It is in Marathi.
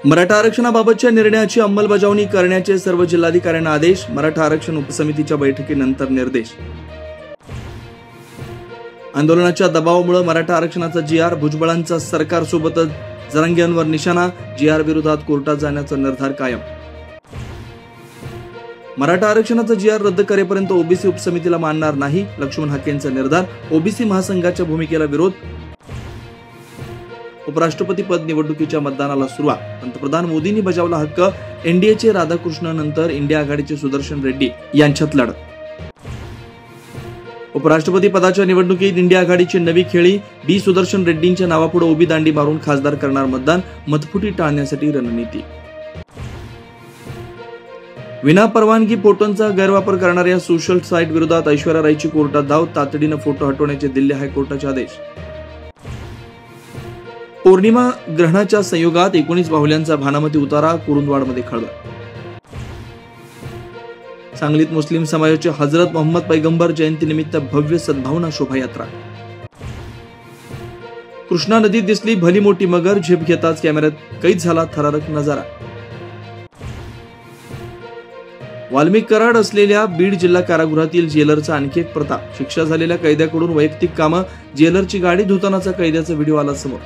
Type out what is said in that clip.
मराठा आरक्षणाबाबतच्या निर्णयाची अंमलबजावणी करण्याचे सर्व जिल्हाधिकाऱ्यांना आदेश. मराठा आरक्षण उपसमितीच्या बैठकीनंतर निर्देश. आंदोलनाच्या दबावामुळे मराठा आरक्षणाचा जी.आर. भुजबळांचा सरकारसोबतच जरांगेंवर निशाणा. जी.आर. विरोधात कोर्टात जाण्याचा निर्धार कायम. मराठा आरक्षणाचा जी.आर. रद्द करेपर्यंत ओबीसी उपसमितीला मानणार नाही. लक्ष्मण हाकेंचा निर्धार. ओबीसी महासंघाच्या भूमिकेला विरोध. उपराष्ट्रपती पद निवडणुकीच्या मतदानाला सुरुवात. पंतप्रधान मोदींनी बजावला हक्क. एनडीएचे राधाकृष्ण नंतर इंडिया आघाडीचे सुदर्शन रेड्डी यांच्यात लढत. उपराष्ट्रपती पदाच्या निवडणुकीत इंडिया आघाडीची नवी खेळी. बी सुदर्शन रेड्डींच्या नावापुढे उभी दांडी मारून खासदार करणार मतदान. मतफुटी टाळण्यासाठी रणनीती. विनापरवानगी फोटोंचा गैरवापर करणाऱ्या सोशल साईट विरोधात ऐश्वर्या रायची कोर्टात धाव. तातडीनं फोटो हटवण्याचे दिल्ली हायकोर्टाचे आदेश. पौर्णिमा ग्रहणाच्या संयोगात 19 बाहुल्यांचा भानामती उतारा. कुरुंदवाडमध्ये खळबळ. सांगलीत मुस्लिम समाजाची हजरत मोहम्मद पैगंबर जयंतीनिमित्त भव्य सद्भावना शोभायात्रा. कृष्णा नदीत दिसली भली मोठी मगर. झेप घेताच कॅमेऱ्यात कैद झाला थरारक नजारा. वाल्मिक कराड असलेल्या बीड जिल्हा कारागृहातील जेलरचा आणखी एक प्रताप. शिक्षा झालेल्या कैद्याकडून वैयक्तिक कामं. जेलरची गाडी धुतानाचा कैद्याचा व्हिडिओ आला समोर.